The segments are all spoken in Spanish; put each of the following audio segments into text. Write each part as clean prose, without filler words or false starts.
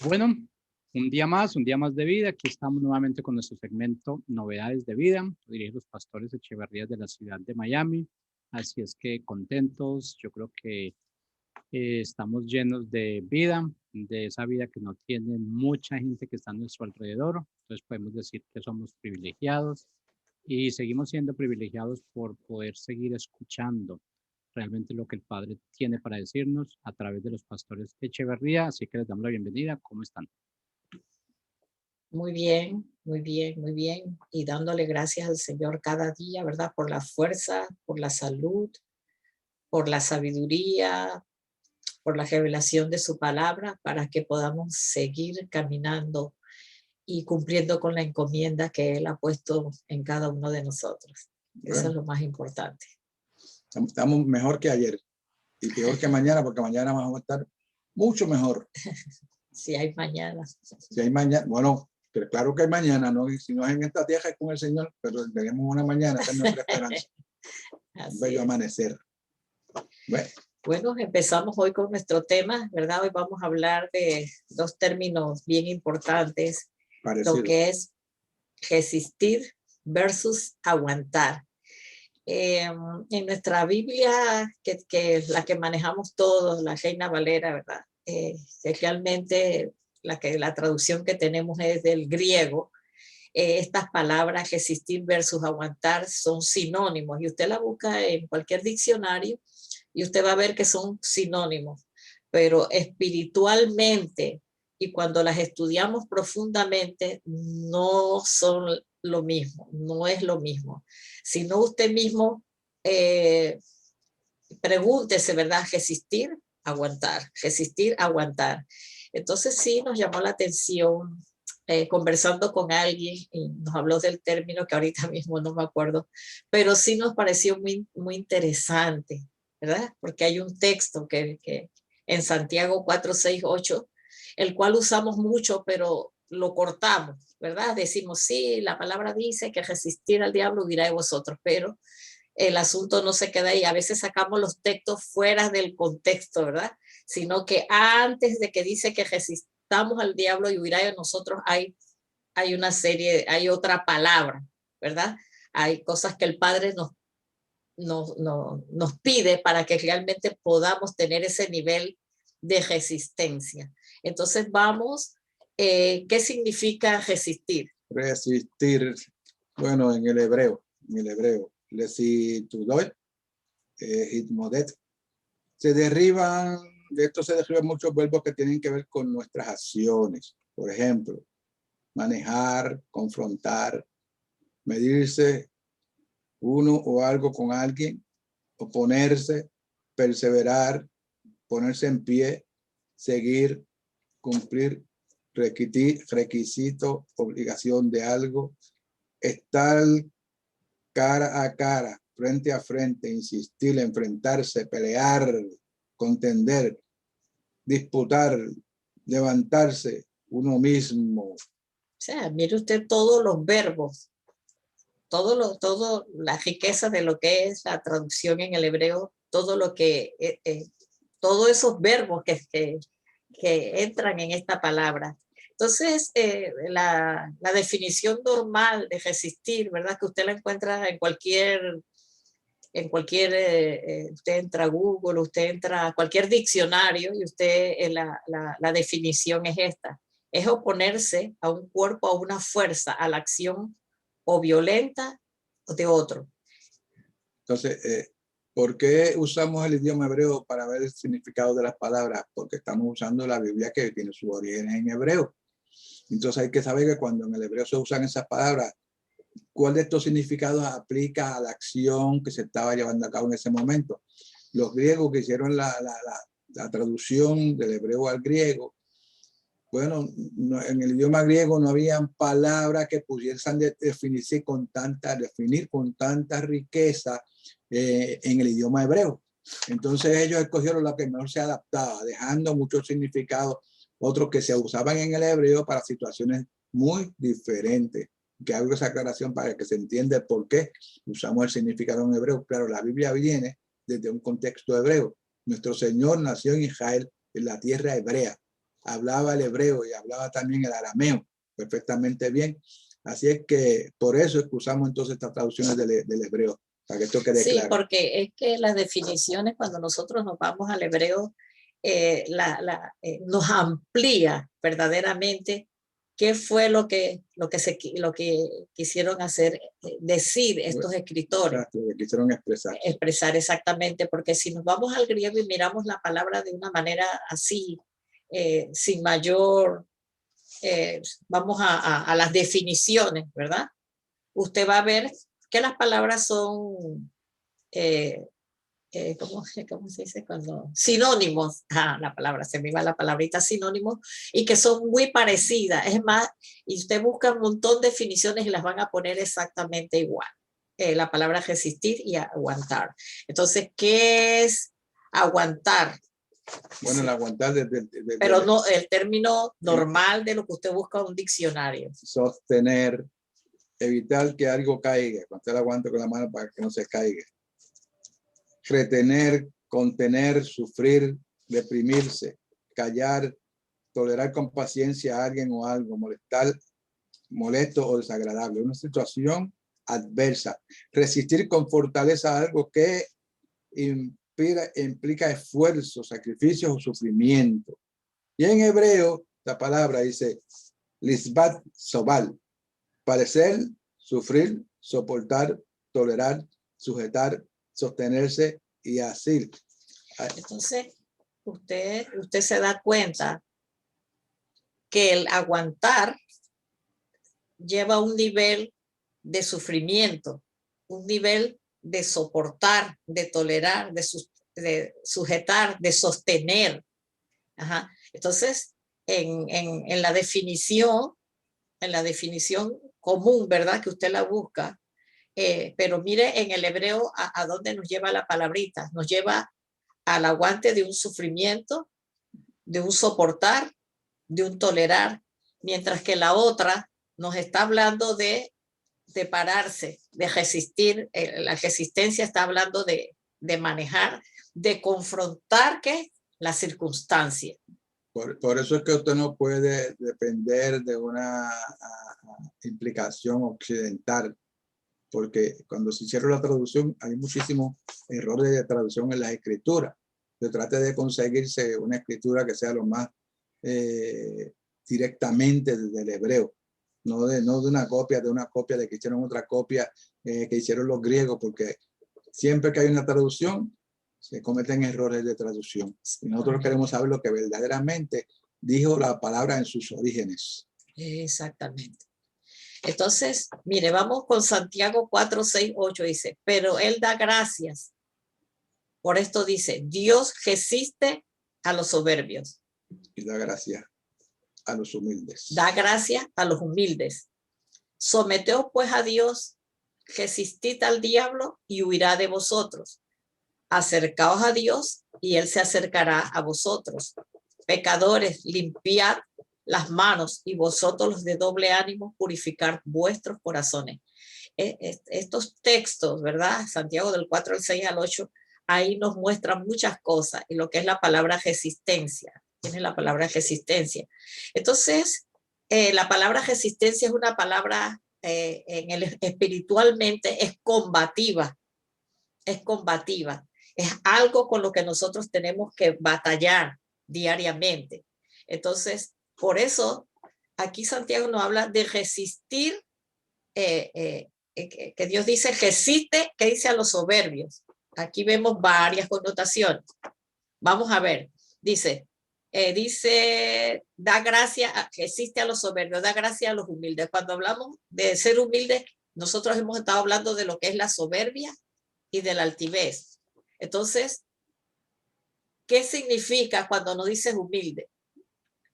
Bueno, un día más de vida. Aquí estamos nuevamente con nuestro segmento Novedades de Vida. Lo dirigen los pastores Echeverrías de la ciudad de Miami. Así es que contentos. Yo creo que estamos llenos de vida, de esa vida que no tiene mucha gente que está a nuestro alrededor. Entonces podemos decir que somos privilegiados y seguimos siendo privilegiados por poder seguir escuchando realmente lo que el Padre tiene para decirnos a través de los pastores Echeverría. Así que les damos la bienvenida. ¿Cómo están? Muy bien, muy bien, muy bien. Y dándole gracias al Señor cada día, ¿verdad? Por la fuerza, por la salud, por la sabiduría, por la revelación de su palabra, para que podamos seguir caminando y cumpliendo con la encomienda que Él ha puesto en cada uno de nosotros. Eso es Bueno, lo más importante. estamos mejor que ayer y peor que mañana, porque mañana vamos a estar mucho mejor. Si hay mañana. Si hay mañana, bueno, pero claro que hay mañana, ¿no? Y si no es en esta tierra es con el Señor, pero tenemos una mañana, esa es nuestra esperanza. Un Así bello es. amanecer. Bueno, Bueno, empezamos hoy con nuestro tema, ¿verdad? Hoy vamos a hablar de dos términos bien importantes, lo parecido. que es resistir versus aguantar. En nuestra Biblia, que es la que manejamos todos, la Reina Valera, ¿verdad? Que realmente la traducción que tenemos es del griego. Estas palabras, resistir versus aguantar, son sinónimos y usted la busca en cualquier diccionario y usted va a ver que son sinónimos, pero espiritualmente y cuando las estudiamos profundamente no son lo mismo, no es lo mismo. Sino usted mismo eh, pregúntese, ¿verdad? Resistir, aguantar. Entonces sí nos llamó la atención conversando con alguien y nos habló del término que ahorita mismo no me acuerdo, pero sí nos pareció muy, muy interesante, ¿verdad? Porque hay un texto que en Santiago 4, 6, 8, el cual usamos mucho, pero lo cortamos, ¿verdad? Decimos, sí, la palabra dice que resistir al diablo dirá de vosotros, pero el asunto no se queda ahí. A veces sacamos los textos fuera del contexto, ¿verdad? Sino que antes de que dice que resistamos al diablo y huirá de nosotros, hay una serie, hay otra palabra, ¿verdad? Hay cosas que el Padre nos pide para que realmente podamos tener ese nivel de resistencia. Entonces vamos, ¿qué significa resistir? Resistir, bueno, en el hebreo, lesitudoy, hitmodet, de esto se derivan muchos verbos que tienen que ver con nuestras acciones. Por ejemplo, manejar, confrontar, medirse uno o algo con alguien, oponerse, perseverar, ponerse en pie, seguir, cumplir requisito, obligación de algo, estar cara a cara, frente a frente, insistir, enfrentarse, pelear, contender, disputar, levantarse uno mismo. O sea, mire usted todos los verbos, todo la riqueza de lo que es la traducción en el hebreo, todo lo que, todos esos verbos que entran en esta palabra. Entonces, la definición normal de resistir, ¿verdad? Que usted la encuentra usted entra a Google, usted entra a cualquier diccionario y usted, la definición es esta. Es oponerse a un cuerpo, a una fuerza, a la acción o violenta de otro. Entonces, ¿por qué usamos el idioma hebreo para ver el significado de las palabras? Porque estamos usando la Biblia que tiene su origen en hebreo. Entonces hay que saber que cuando en el hebreo se usan esas palabras, ¿cuál de estos significados aplica a la acción que se estaba llevando a cabo en ese momento? Los griegos que hicieron la traducción del hebreo al griego, bueno, en el idioma griego no habían palabras que pudiesen definir con tanta riqueza en el idioma hebreo. Entonces ellos escogieron la que mejor se adaptaba, dejando muchos significados, otros que se usaban en el hebreo para situaciones muy diferentes. Que hago esa aclaración para que se entienda el por qué usamos el significado en hebreo. Claro, la Biblia viene desde un contexto hebreo. Nuestro Señor nació en Israel, en la tierra hebrea. hablaba el hebreo y hablaba también el arameo perfectamente bien. Así es que por eso es que usamos entonces estas traducciones del hebreo, para que esto quede Sí, claro. porque es que las definiciones, cuando nosotros nos vamos al hebreo, nos amplía verdaderamente qué fue lo que quisieron hacer, decir estos escritores. Exacto, lo que quisieron expresar. Expresar exactamente, porque si nos vamos al griego y miramos la palabra de una manera así, sin mayor, vamos a las definiciones, ¿verdad? Usted va a ver que las palabras son, ¿cómo se dice cuando? Sinónimos, la palabra, se me iba la palabrita sinónimos, y que son muy parecidas. Es más, y usted busca un montón de definiciones y las van a poner exactamente igual. La palabra resistir y aguantar. Entonces, ¿qué es aguantar? Bueno, el aguantar pero no el término normal de lo que usted busca en un diccionario. Sostener, evitar que algo caiga, cuando usted aguanta con la mano para que no se caiga. Retener, contener, sufrir, reprimirse, callar, tolerar con paciencia a alguien o algo, molestar, molesto o desagradable, una situación adversa. Resistir con fortaleza a algo que implica esfuerzo, sacrificios o sufrimiento. Y en hebreo, la palabra dice lisbat sobal, padecer, sufrir, soportar, tolerar, sujetar, sostenerse y así. Entonces, usted se da cuenta que el aguantar lleva un nivel de sufrimiento, un nivel de soportar, de tolerar, de sujetar, de sostener. Ajá. Entonces, en la definición común, ¿verdad? Que usted la busca, pero mire en el hebreo a dónde nos lleva la palabrita. Nos lleva al aguante de un sufrimiento, de un soportar, de un tolerar, mientras que la otra nos está hablando de pararse, de resistir. La resistencia está hablando de manejar, de confrontar la circunstancia. Por eso es que usted no puede depender de una implicación occidental, porque cuando se hicieron la traducción hay muchísimos errores de traducción en las escrituras. Se trate de conseguirse una escritura que sea lo más directamente del hebreo, no de una copia de que hicieron otra copia que hicieron los griegos, porque siempre que hay una traducción se cometen errores de traducción. Y nosotros queremos saber lo que verdaderamente dijo la palabra en sus orígenes. Exactamente. Entonces, mire, vamos con Santiago 4, 6, 8, dice, pero él da gracias. Por esto dice, Dios resiste a los soberbios. Y da gracias a los humildes. Da gracias a los humildes. Someteos pues a Dios, resistid al diablo y huirá de vosotros. Acercaos a Dios y él se acercará a vosotros. Pecadores, limpiad las manos y vosotros los de doble ánimo, purificar vuestros corazones. Estos textos, ¿verdad? Santiago del 4 al 6 al 8, ahí nos muestran muchas cosas y lo que es la palabra resistencia. Tiene la palabra resistencia. Entonces, la palabra resistencia es una palabra espiritualmente es combativa. Es combativa. Es algo con lo que nosotros tenemos que batallar diariamente. Entonces, por eso, aquí Santiago nos habla de resistir, que Dios dice, resiste, que dice a los soberbios. Aquí vemos varias connotaciones. Vamos a ver, dice, da gracia, resiste a los soberbios, da gracia a los humildes. Cuando hablamos de ser humildes, nosotros hemos estado hablando de lo que es la soberbia y de la altivez. Entonces, ¿qué significa cuando nos dices humilde?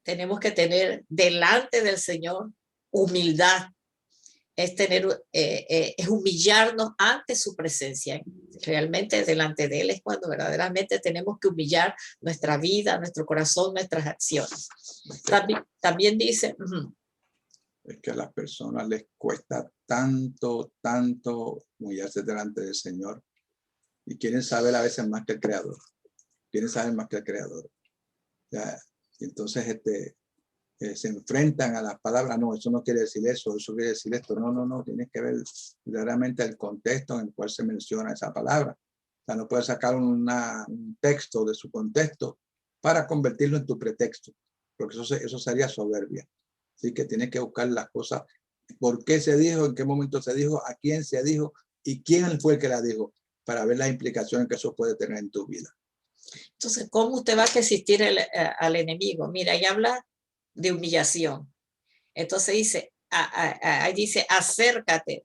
Tenemos que tener delante del Señor humildad. Es humillarnos ante su presencia. Realmente delante de Él es cuando verdaderamente tenemos que humillar nuestra vida, nuestro corazón, nuestras acciones. También dice... Es que a las personas les cuesta tanto humillarse delante del Señor y quieren saber a veces más que el Creador. Quieren saber más que el Creador. Ya, Y entonces se enfrentan a las palabras, no, eso no quiere decir eso quiere decir esto, no, tienes que ver claramente el contexto en el cual se menciona esa palabra. O sea, no puedes sacar un texto de su contexto para convertirlo en tu pretexto, porque eso sería soberbia. Así que tienes que buscar las cosas, por qué se dijo, en qué momento se dijo, a quién se dijo y quién fue el que la dijo, para ver las implicaciones que eso puede tener en tu vida. Entonces, ¿cómo usted va a resistir al enemigo? Mira, ahí habla de humillación. Entonces dice, ahí dice, acércate.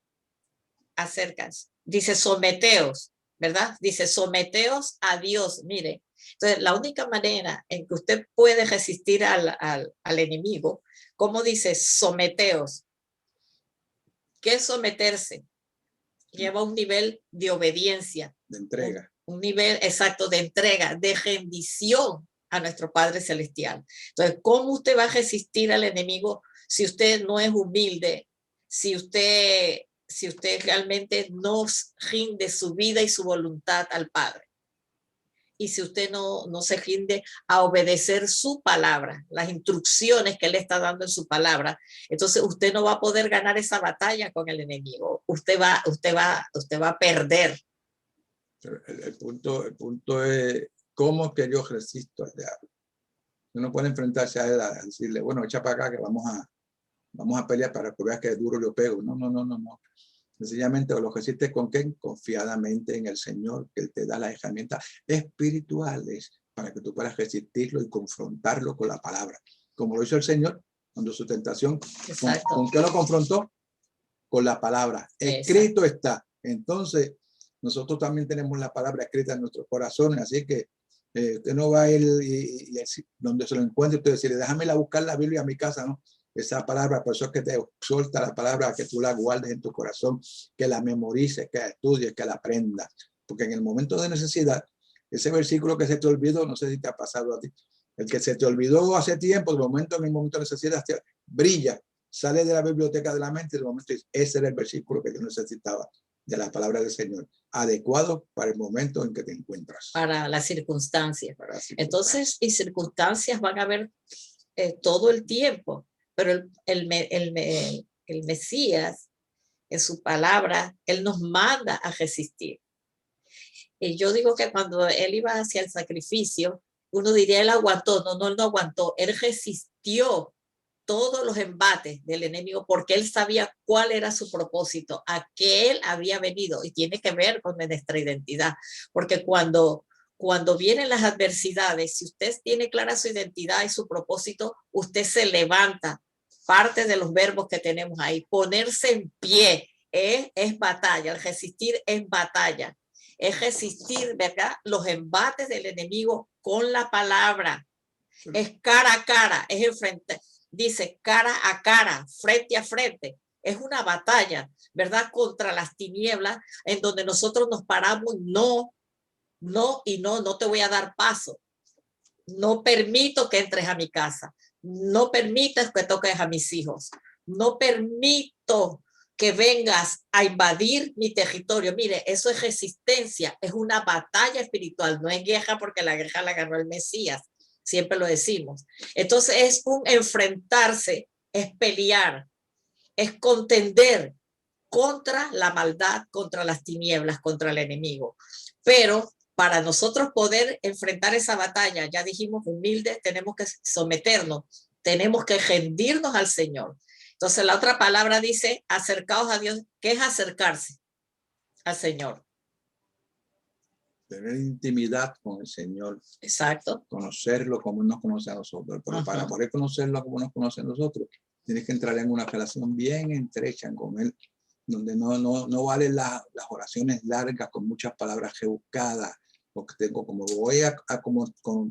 Dice, someteos, ¿verdad? Dice, someteos a Dios. Mire, entonces la única manera en que usted puede resistir al enemigo, ¿cómo dice? Someteos. ¿Qué es someterse? Lleva un nivel de obediencia. De entrega. Un nivel exacto de entrega, de rendición a nuestro Padre Celestial. Entonces, ¿cómo usted va a resistir al enemigo si usted no es humilde? Si usted realmente no rinde su vida y su voluntad al Padre. Y si usted no se rinde a obedecer su palabra, las instrucciones que Él está dando en su palabra, entonces usted no va a poder ganar esa batalla con el enemigo. Usted va a perder. El punto es cómo que yo resisto al diablo. Uno puede enfrentarse a él a decirle, bueno, echa para acá que vamos a pelear para que veas que duro yo pego. No. Sencillamente lo resistes con qué? Confiadamente en el Señor, que Él te da las herramientas espirituales para que tú puedas resistirlo y confrontarlo con la palabra. Como lo hizo el Señor cuando su tentación, ¿con qué lo confrontó? Con la palabra. Escrito está. Entonces, nosotros también tenemos la palabra escrita en nuestros corazones, así que usted no va a ir y donde se lo encuentre, usted decirle, déjame buscar la Biblia a mi casa, ¿no? Esa palabra, por eso es que te suelta la palabra, que tú la guardes en tu corazón, que la memorices, que la estudies, que la aprendas. Porque en el momento de necesidad, ese versículo que se te olvidó, no sé si te ha pasado a ti, el que se te olvidó hace tiempo, en el momento de necesidad, brilla, sale de la biblioteca de la mente, de momento ese era el versículo que yo necesitaba de la palabra del Señor, adecuado para el momento en que te encuentras. Para las circunstancias. Entonces, y circunstancias van a haber todo el tiempo, pero el Mesías, en su palabra, Él nos manda a resistir. Y yo digo que cuando Él iba hacia el sacrificio, uno diría, Él aguantó. No, Él no aguantó. Él resistió todos los embates del enemigo porque Él sabía cuál era su propósito, a qué Él había venido, y tiene que ver con nuestra identidad, porque cuando vienen las adversidades, si usted tiene clara su identidad y su propósito, usted se levanta. Parte de los verbos que tenemos ahí, ponerse en pie es batalla, el resistir es batalla, es resistir, ¿verdad?, los embates del enemigo con la palabra, es cara a cara, es enfrentar. Dice cara a cara, frente a frente. Es una batalla, ¿verdad?, contra las tinieblas, en donde nosotros nos paramos, no te voy a dar paso. No permito que entres a mi casa. No permitas que toques a mis hijos. No permito que vengas a invadir mi territorio. Mire, eso es resistencia, es una batalla espiritual, no es guerra, porque la guerra la ganó el Mesías. Siempre lo decimos. Entonces es un enfrentarse, es pelear, es contender contra la maldad, contra las tinieblas, contra el enemigo. Pero para nosotros poder enfrentar esa batalla, ya dijimos, humildes, tenemos que someternos, tenemos que rendirnos al Señor. Entonces la otra palabra dice, acercaos a Dios. ¿Qué es acercarse al Señor? Tener intimidad con el Señor. Exacto. Conocerlo como Él nos conoce a nosotros. Pero para poder conocerlo como nos conoce a nosotros, tienes que entrar en una relación bien estrecha con Él, donde no valen las oraciones largas con muchas palabras rebuscadas, porque como voy a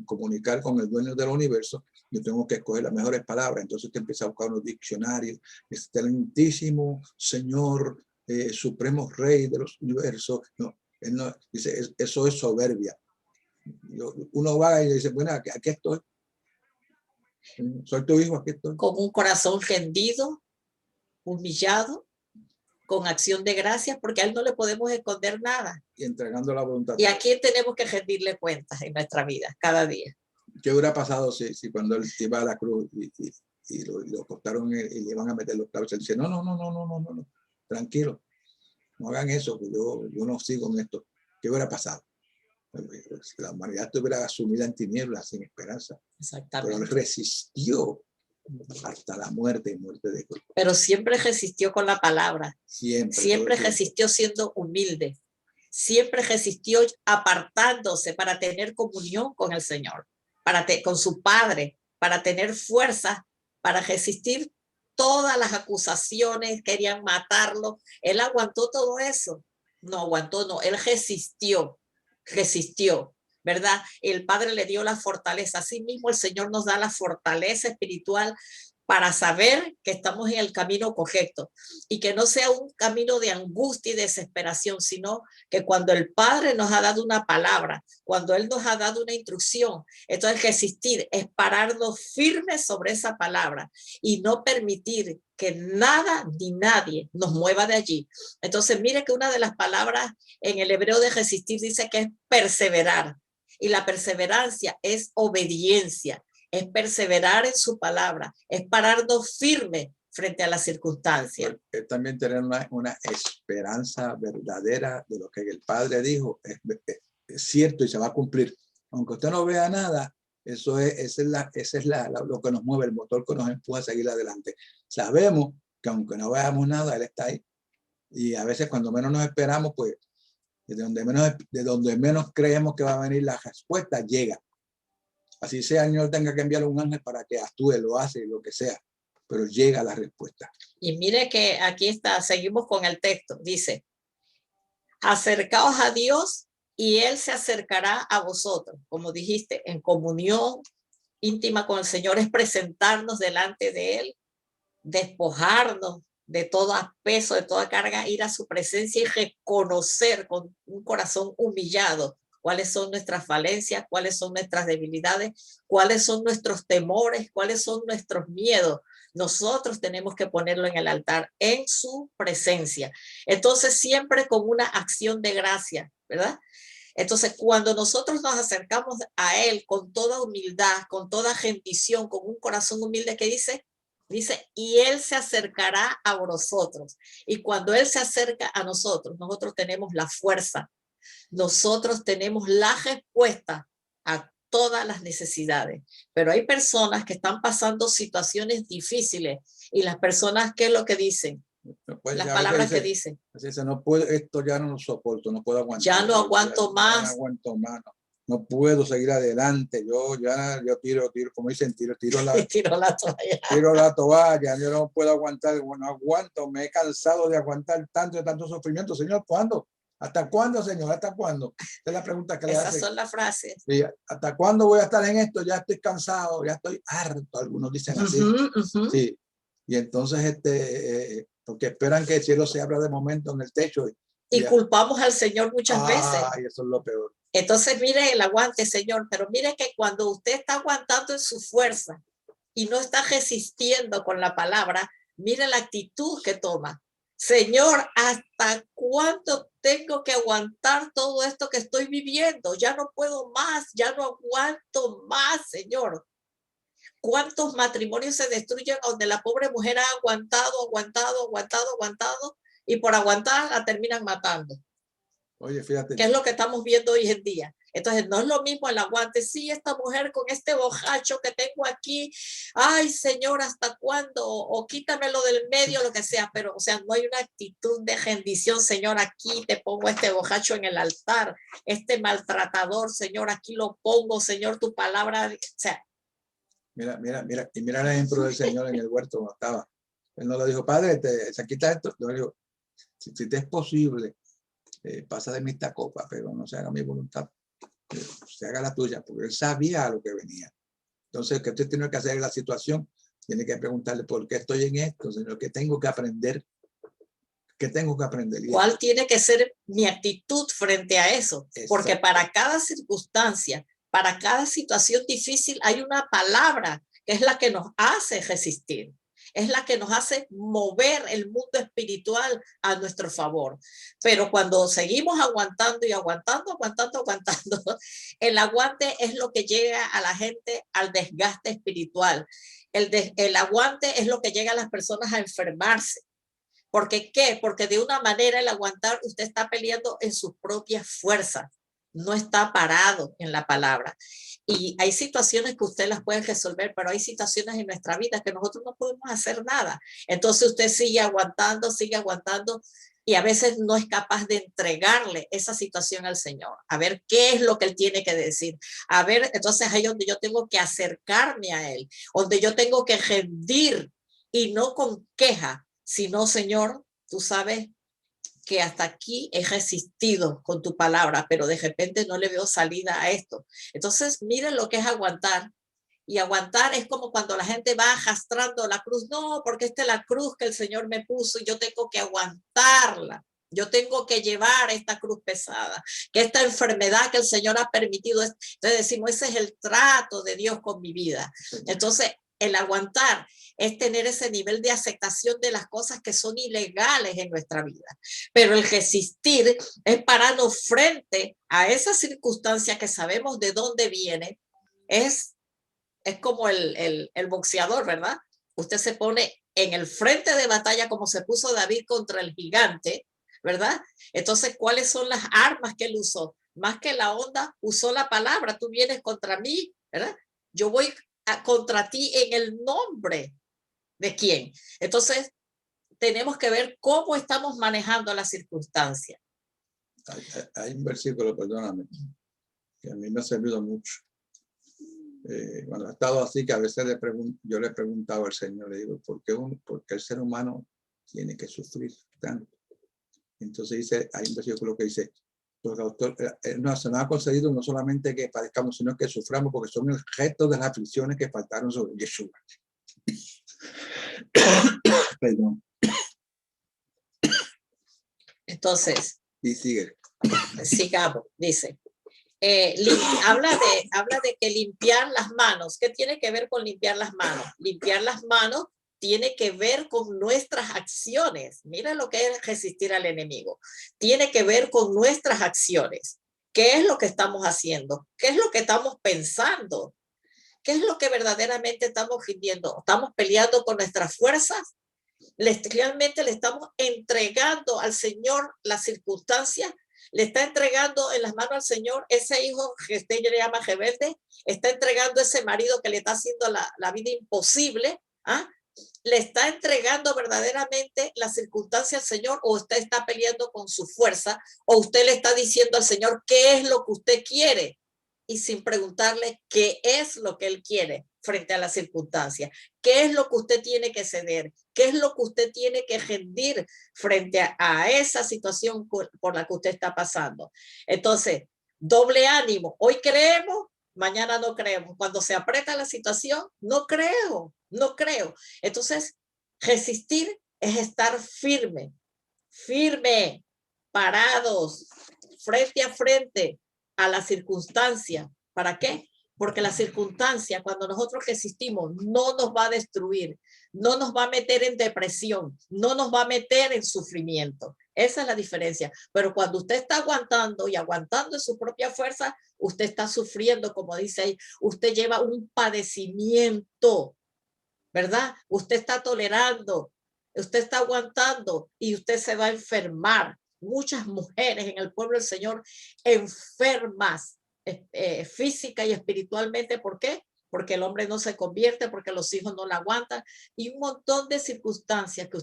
comunicar con el dueño del universo, yo tengo que escoger las mejores palabras. Entonces te empieza a buscar unos diccionarios, excelentísimo Señor, supremo Rey de los universos. No, Él no dice, eso es soberbia. Uno va y dice, bueno, aquí estoy. Soy tu hijo, aquí estoy. Con un corazón rendido, humillado, con acción de gracias, porque a Él no le podemos esconder nada. Y entregando la voluntad. Y a quién tenemos que rendirle cuentas en nuestra vida, cada día. ¿Qué hubiera pasado si cuando él iba a la cruz y lo cortaron y le iban a meter los clavos? Él dice, no, tranquilo, no hagan eso, que yo no sigo en esto. ¿Qué hubiera pasado? Pues, la humanidad estuviera sumida en tinieblas, sin esperanza. Pero él resistió hasta la muerte y muerte de cruz. Pero siempre resistió con la palabra. Siempre resistió siendo humilde. Siempre resistió apartándose para tener comunión con el Señor, con su Padre, para tener fuerza, para resistir todas las acusaciones, querían matarlo. Él aguantó todo eso. No aguantó, no, él resistió, ¿verdad? El Padre le dio la fortaleza. Así mismo el Señor nos da la fortaleza espiritual para saber que estamos en el camino correcto y que no sea un camino de angustia y desesperación, sino que cuando el Padre nos ha dado una palabra, cuando Él nos ha dado una instrucción, entonces resistir es pararnos firmes sobre esa palabra y no permitir que nada ni nadie nos mueva de allí. Entonces mire que una de las palabras en el hebreo de resistir dice que es perseverar, y la perseverancia es obediencia. Es perseverar en su palabra, es pararnos firme frente a las circunstancias. Es también tener una esperanza verdadera de lo que el Padre dijo, es cierto y se va a cumplir. Aunque usted no vea nada, esa es lo que nos mueve, el motor que nos empuja a seguir adelante. Sabemos que aunque no veamos nada, Él está ahí. Y a veces cuando menos nos esperamos, pues de donde menos creemos que va a venir la respuesta, llega. Así sea, el Señor tenga que enviar un ángel para que actúe, lo hace, lo que sea, pero llega la respuesta. Y mire que aquí está, seguimos con el texto, dice, acercaos a Dios y Él se acercará a vosotros. Como dijiste, en comunión íntima con el Señor es presentarnos delante de Él, despojarnos de todo peso, de toda carga, ir a su presencia y reconocer con un corazón humillado cuáles son nuestras falencias, cuáles son nuestras debilidades, cuáles son nuestros temores, cuáles son nuestros miedos. Nosotros tenemos que ponerlo en el altar, en su presencia. Entonces, siempre con una acción de gracia, ¿verdad? Entonces, cuando nosotros nos acercamos a Él con toda humildad, con toda rendición, con un corazón humilde, que dice, y Él se acercará a vosotros. Y cuando Él se acerca a nosotros, nosotros tenemos la fuerza, nosotros tenemos la respuesta a todas las necesidades. Pero hay personas que están pasando situaciones difíciles y las personas, ¿qué es lo que dicen? Pues las palabras que dicen. No puedo, esto ya no lo soporto, no puedo aguantar. Ya no aguanto más. No aguanto más. No puedo seguir adelante. Yo tiro, como dicen, tiro la toalla. Tiro la toalla. Yo no puedo aguantar. Bueno, aguanto. Me he cansado de aguantar tanto sufrimiento. Señor, ¿cuándo? ¿Hasta cuándo, Señor? ¿Hasta cuándo? Esa es la pregunta que le hacen. Esas son las frases. Sí, ¿hasta cuándo voy a estar en esto? Ya estoy cansado, ya estoy harto. Algunos dicen así. Sí. Y entonces, porque esperan que el cielo se abra de momento en el techo. Y culpamos al Señor muchas veces. Ay, eso es lo peor. Entonces, mire el aguante, Señor, pero mire que cuando usted está aguantando en su fuerza y no está resistiendo con la palabra, mire la actitud que toma. Señor, ¿hasta cuándo tengo que aguantar todo esto que estoy viviendo? Ya no puedo más, ya no aguanto más, Señor. ¿Cuántos matrimonios se destruyen donde la pobre mujer ha aguantado y por aguantar la terminan matando? Oye, fíjate. ¿Qué es lo que estamos viendo hoy en día? Entonces, no es lo mismo el aguante. Sí, esta mujer con este bojacho que tengo aquí, ay, Señor, ¿hasta cuándo? O quítamelo del medio, lo que sea. Pero, o sea, no hay una actitud de rendición. Señor, aquí te pongo este bojacho en el altar. Este maltratador, Señor, aquí lo pongo. Señor, tu palabra. O sea. Mira. Y mira el ejemplo del Señor en el huerto donde estaba. Él no le dijo, Padre, se quita esto. Le dijo, si te es posible, pasa de mí esta copa, pero no se haga mi voluntad, se haga la tuya, porque él sabía a lo que venía. Entonces, ¿qué usted tiene que hacer en la situación? Tiene que preguntarle, ¿por qué estoy en esto, Señor? ¿Qué tengo que aprender? ¿Qué tengo que aprender? ¿Cuál tiene que ser mi actitud frente a eso? Porque para cada circunstancia, para cada situación difícil, hay una palabra que es la que nos hace resistir. es la que nos hace mover el mundo espiritual a nuestro favor. Pero cuando seguimos aguantando y aguantando, el aguante es lo que llega a la gente al desgaste espiritual. El aguante es lo que llega a las personas a enfermarse. ¿Por qué? Porque de una manera el aguantar, usted está peleando en sus propias fuerzas, no está parado en la palabra. Y hay situaciones que usted las puede resolver, pero hay situaciones en nuestra vida que nosotros no podemos hacer nada. Entonces usted sigue aguantando, y a veces no es capaz de entregarle esa situación al Señor, a ver qué es lo que Él tiene que decir. A ver, entonces ahí es donde yo tengo que acercarme a Él, donde yo tengo que rendir, y no con queja, sino, Señor, tú sabes que hasta aquí he resistido con tu palabra, pero de repente no le veo salida a esto. Entonces, miren lo que es aguantar. Y aguantar es como cuando la gente va arrastrando la cruz. No, porque esta es la cruz que el Señor me puso y yo tengo que aguantarla. Yo tengo que llevar esta cruz pesada, que esta enfermedad que el Señor ha permitido. Entonces decimos, ese es el trato de Dios con mi vida. Entonces, el aguantar es tener ese nivel de aceptación de las cosas que son ilegales en nuestra vida. Pero el resistir es pararnos frente a esa circunstancia que sabemos de dónde viene. Es como el boxeador, ¿verdad? Usted se pone en el frente de batalla como se puso David contra el gigante, ¿verdad? Entonces, ¿cuáles son las armas que él usó? Más que la onda, usó la palabra. Tú vienes contra mí, ¿verdad? Yo voy contra ti en el nombre de quién. Entonces, tenemos que ver cómo estamos manejando las circunstancias. Hay un versículo, perdóname, que a mí me ha servido mucho. Cuando he estado así, que a veces yo le preguntaba al Señor, le digo, ¿por qué el ser humano tiene que sufrir tanto? Entonces dice, hay un versículo que dice, porque se nos ha concedido no solamente que padezcamos, sino que suframos, porque son el resto de las aflicciones que faltaron sobre Yeshua. Perdón. Entonces, y sigue. Sigamos, dice. Habla de que limpiar las manos. ¿Qué tiene que ver con limpiar las manos? Limpiar las manos tiene que ver con nuestras acciones. Mira lo que es resistir al enemigo. Tiene que ver con nuestras acciones. ¿Qué es lo que estamos haciendo? ¿Qué es lo que estamos pensando? ¿Qué es lo que verdaderamente estamos rindiendo? ¿Estamos peleando con nuestras fuerzas? ¿Realmente le estamos entregando al Señor las circunstancias? ¿Le está entregando en las manos al Señor ese hijo que usted le llama rebelde? ¿Está entregando ese marido que le está haciendo la vida imposible? ¿Ah? ¿Le está entregando verdaderamente las circunstancias al Señor, o usted está peleando con su fuerza, o usted le está diciendo al Señor qué es lo que usted quiere y sin preguntarle qué es lo que Él quiere frente a la circunstancia? ¿Qué es lo que usted tiene que ceder? ¿Qué es lo que usted tiene que rendir frente a esa situación por la que usted está pasando? Entonces, doble ánimo. Hoy creemos, mañana no creemos. Cuando se aprieta la situación, no creo. Entonces, resistir es estar firme, parados, frente a frente a la circunstancia. ¿Para qué? Porque la circunstancia, cuando nosotros resistimos, no nos va a destruir, no nos va a meter en depresión, no nos va a meter en sufrimiento. Esa es la diferencia. Pero cuando usted está aguantando y aguantando en su propia fuerza, usted está sufriendo, como dice ahí, usted lleva un padecimiento, ¿verdad? Usted está tolerando, usted está aguantando y usted se va a enfermar. Muchas mujeres en el pueblo del Señor enfermas física y espiritualmente. ¿Por qué? Porque el hombre no se convierte, porque los hijos no la aguantan, y un montón de circunstancias que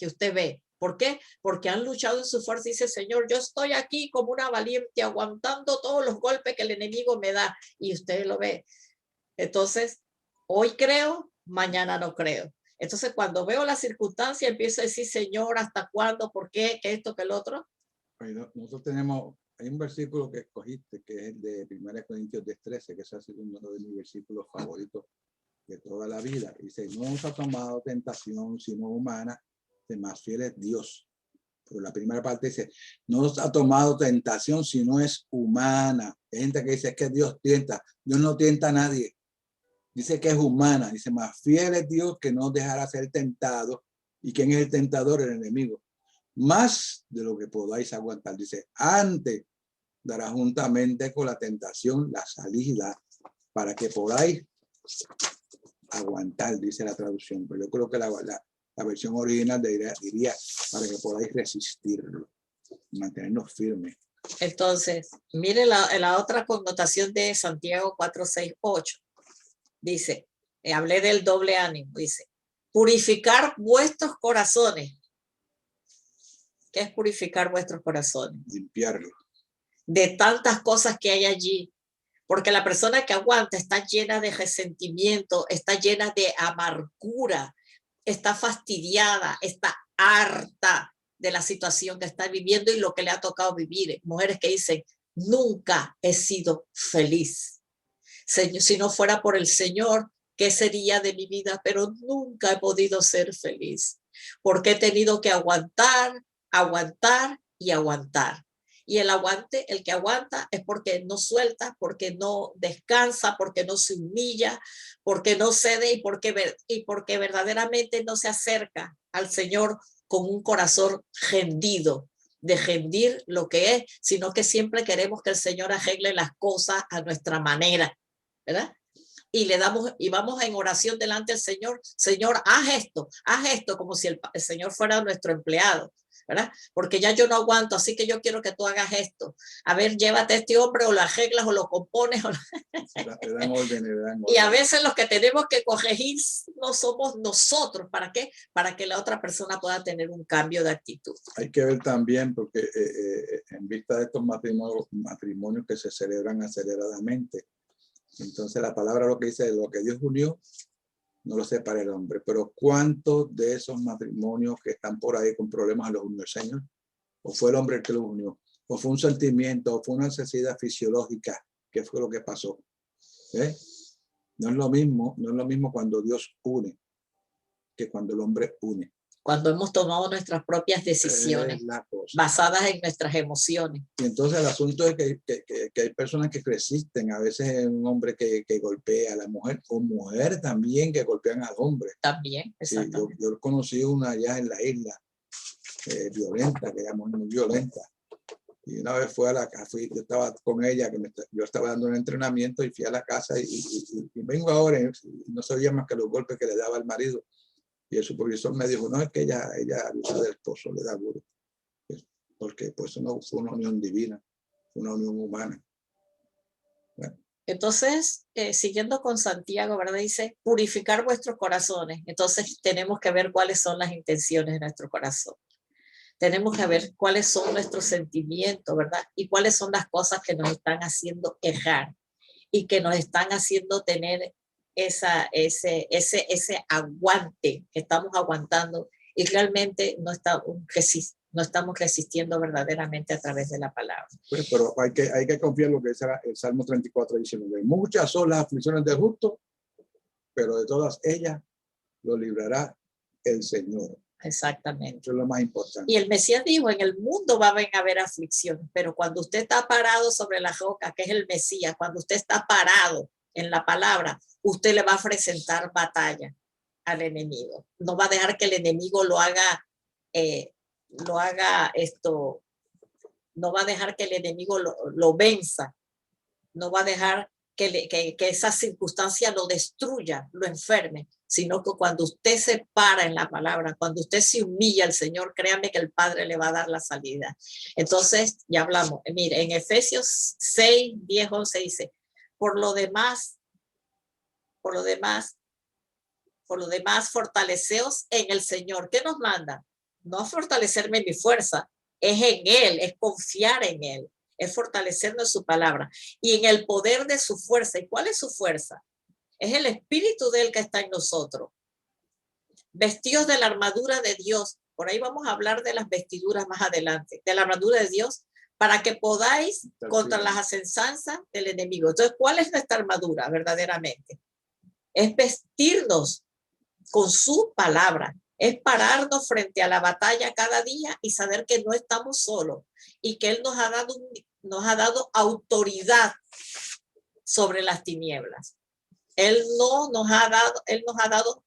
usted ve. ¿Por qué? Porque han luchado en su fuerza y dice, Señor, yo estoy aquí como una valiente aguantando todos los golpes que el enemigo me da, y usted lo ve. Entonces, hoy creo, mañana no creo. Entonces, cuando veo la circunstancia, empiezo a decir, Señor, ¿hasta cuándo? ¿Por qué? ¿Qué esto? ¿Qué el otro? Nosotros tenemos, hay un versículo que escogiste, que es el de 1 Corintios 10:13, que ese ha sido uno de mis versículos favoritos de toda la vida. Dice, no nos ha tomado tentación, sino humana, de más fiel es Dios. Pero la primera parte dice, no nos ha tomado tentación, sino es humana. Hay gente que dice, es que Dios tienta. Dios no tienta a nadie. Dice que es humana. Dice, más fiel es Dios que no dejará ser tentado. ¿Y quién es el tentador? El enemigo. Más de lo que podáis aguantar. Dice, antes dará juntamente con la tentación la salida para que podáis aguantar, dice la traducción. Pero yo creo que la versión original diría para que podáis resistirlo, mantenernos firmes. Entonces, mire la otra connotación de Santiago 4, 6, 8. Dice, hablé del doble ánimo, dice, purificar vuestros corazones. ¿Qué es purificar vuestros corazones? Limpiarlo. De tantas cosas que hay allí. Porque la persona que aguanta está llena de resentimiento, está llena de amargura, está fastidiada, está harta de la situación que está viviendo y lo que le ha tocado vivir. Mujeres que dicen, nunca he sido feliz. Señor, si no fuera por el Señor, ¿qué sería de mi vida? Pero nunca he podido ser feliz. Porque he tenido que aguantar, aguantar y aguantar. Y el aguante, el que aguanta es porque no suelta, porque no descansa, porque no se humilla, porque no cede y porque verdaderamente no se acerca al Señor con un corazón rendido, de rendir lo que es, sino que siempre queremos que el Señor arregle las cosas a nuestra manera, ¿verdad? Y le damos, y vamos en oración delante del Señor, Señor, haz esto, como si el Señor fuera nuestro empleado, ¿verdad? Porque ya yo no aguanto, así que yo quiero que tú hagas esto. A ver, llévate a este hombre, o lo arreglas, o lo compones. Le dan orden, le dan orden. Y a veces los que tenemos que corregir no somos nosotros. ¿Para qué? Para que la otra persona pueda tener un cambio de actitud. Hay que ver también, porque en vista de estos matrimonios que se celebran aceleradamente, entonces la palabra lo que dice, lo que Dios unió, no lo separa el hombre. Pero ¿cuántos de esos matrimonios que están por ahí con problemas los unió el Señor? ¿O fue el hombre el que los unió? ¿O fue un sentimiento? ¿O fue una necesidad fisiológica? ¿Qué fue lo que pasó? No es lo mismo cuando Dios une que cuando el hombre une. Cuando hemos tomado nuestras propias decisiones basadas en nuestras emociones. Y entonces el asunto es que hay personas que resisten. A veces es un hombre que golpea a la mujer, o mujer también que golpean al hombre. También, exactamente. Sí, yo conocí una allá en la isla, violenta, que llamamos muy violenta. Y una vez fue a la casa, yo estaba con ella, yo estaba dando un entrenamiento y fui a la casa y vengo ahora y no sabía más que los golpes que le daba al marido. Y el supervisor me dijo, no, es que ella abusa del esposo, le da duro. Porque pues no fue una unión divina, fue una unión humana. Bueno. Entonces, siguiendo con Santiago, ¿verdad? Dice, purificar vuestros corazones. Entonces, tenemos que ver cuáles son las intenciones de nuestro corazón. Tenemos que ver cuáles son nuestros sentimientos, ¿verdad? Y cuáles son las cosas que nos están haciendo errar y que nos están haciendo tener ese aguante que estamos aguantando y realmente no estamos resistiendo verdaderamente a través de la palabra. Pues, pero hay que confiar en lo que dice el Salmo 34, 19. Muchas son las aflicciones del justo, pero de todas ellas lo librará el Señor. Exactamente. Eso es lo más importante. Y el Mesías dijo, en el mundo va a haber aflicción, pero cuando usted está parado sobre la roca, que es el Mesías, cuando usted está parado en la palabra, usted le va a presentar batalla al enemigo. No va a dejar que el enemigo no va a dejar que el enemigo lo venza, no va a dejar que esa circunstancia lo destruya, lo enferme, sino que cuando usted se para en la palabra, cuando usted se humilla al Señor, créame que el Padre le va a dar la salida. Entonces, ya hablamos, mire, en Efesios 6, 10, 11 dice, por lo demás, fortaleceos en el Señor. ¿Qué nos manda? No fortalecerme en mi fuerza, es en Él, es confiar en Él, es fortalecernos en su palabra y en el poder de su fuerza. ¿Y cuál es su fuerza? Es el Espíritu de Él que está en nosotros. Vestidos de la armadura de Dios. Por ahí vamos a hablar de las vestiduras más adelante, de la armadura de Dios, para que podáis contra las asechanzas del enemigo. Entonces, ¿cuál es nuestra armadura verdaderamente? Es vestirnos con su palabra, es pararnos frente a la batalla cada día y saber que no estamos solos y que Él nos ha dado autoridad sobre las tinieblas. Él nos ha dado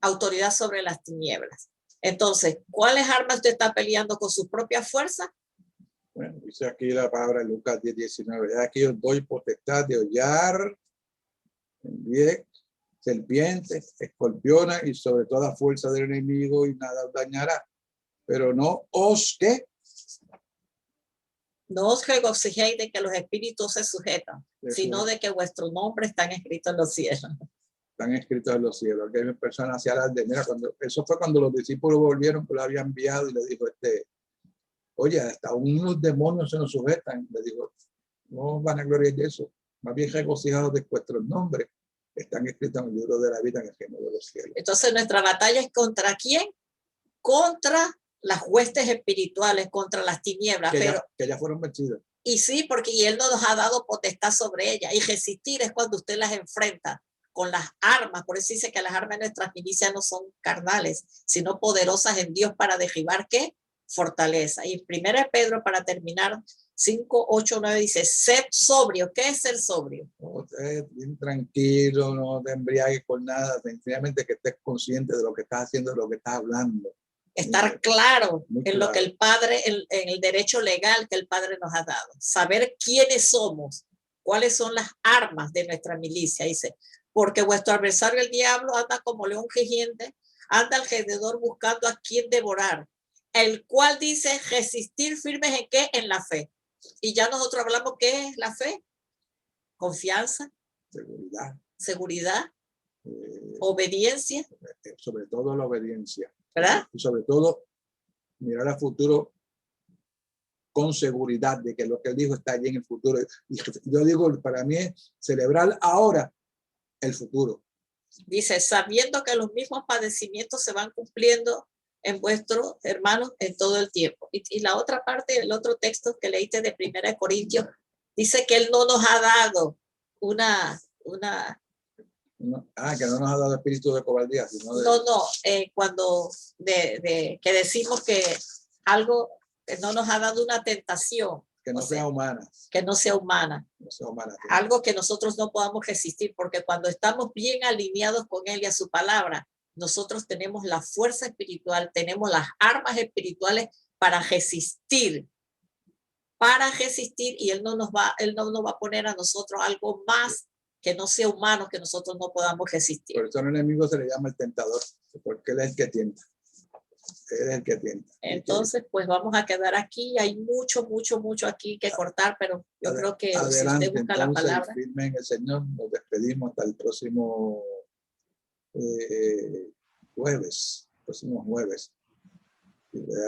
autoridad sobre las tinieblas. Entonces, ¿cuáles armas usted está peleando con su propia fuerza? Bueno, dice aquí la palabra en Lucas 10:19. Aquí os doy potestad de hollar, serpientes, escorpiones y sobre toda fuerza del enemigo y nada os dañará. Pero no os que no os regocijéis de que los espíritus se sujetan, sino de que vuestros nombres están escritos en los cielos. Están escritos en los cielos. Que hay personas hacia adelante. Mira, eso fue cuando los discípulos volvieron, que lo había enviado y le dijo, oye, hasta unos demonios se nos sujetan. Le dijo, no van a gloriar de eso. Más bien regocijados de vuestros nombres. Están escritos en el libro de la vida en el reino de los cielos. Entonces, nuestra batalla es ¿contra quién? Contra las huestes espirituales, contra las tinieblas. Que ya fueron vencidas. Y sí, porque Él nos ha dado potestad sobre ellas. Y resistir es cuando usted las enfrenta con las armas. Por eso dice que las armas de nuestras milicias no son carnales, sino poderosas en Dios para derribar, ¿qué? Fortaleza. Y 1 Pedro, para terminar, 5, 8, 9, dice, sed sobrio. ¿Qué es ser sobrio? No, bien tranquilo, no te embriagues con nada, sencillamente que estés consciente de lo que estás haciendo, de lo que estás hablando. Estar claro en lo que el Padre, en el derecho legal que el Padre nos ha dado. Saber quiénes somos, cuáles son las armas de nuestra milicia. Dice, porque vuestro adversario el diablo anda como león rugiente, anda alrededor buscando a quien devorar, el cual dice resistir firmes en qué, en la fe. Y ya nosotros hablamos qué es la fe. Confianza, seguridad, obediencia. Sobre todo la obediencia. ¿Verdad? Y sobre todo mirar al futuro con seguridad de que lo que él dijo está allí en el futuro. Y yo digo, para mí es celebrar ahora el futuro. Dice, sabiendo que los mismos padecimientos se van cumpliendo en vuestros hermanos en todo el tiempo. Y la otra parte, el otro texto que leíste de 1 Corintios, dice que él no nos ha dado que no nos ha dado espíritu de cobardía, sino de... cuando que decimos que algo no nos ha dado una tentación. Que no sea humana. Que no sea humana. No sea humana. Algo que nosotros no podamos resistir, porque cuando estamos bien alineados con él y a su palabra, nosotros tenemos la fuerza espiritual, tenemos las armas espirituales para resistir, y él no nos va a poner a nosotros algo más que no sea humano, que nosotros no podamos resistir. Por eso al enemigo se le llama el tentador, porque él es el que tienta. Él es el que tienta. Entonces, pues vamos a quedar aquí. Hay mucho aquí que cortar, pero yo creo que adelante, si usted busca la palabra. Firme en el Señor, nos despedimos hasta el próximo jueves.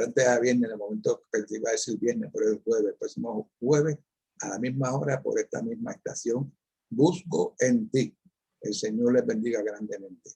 Antes a viernes, en el momento que iba a decir viernes, pero el jueves, el próximo jueves, a la misma hora, por esta misma estación. Busco en ti. El Señor les bendiga grandemente.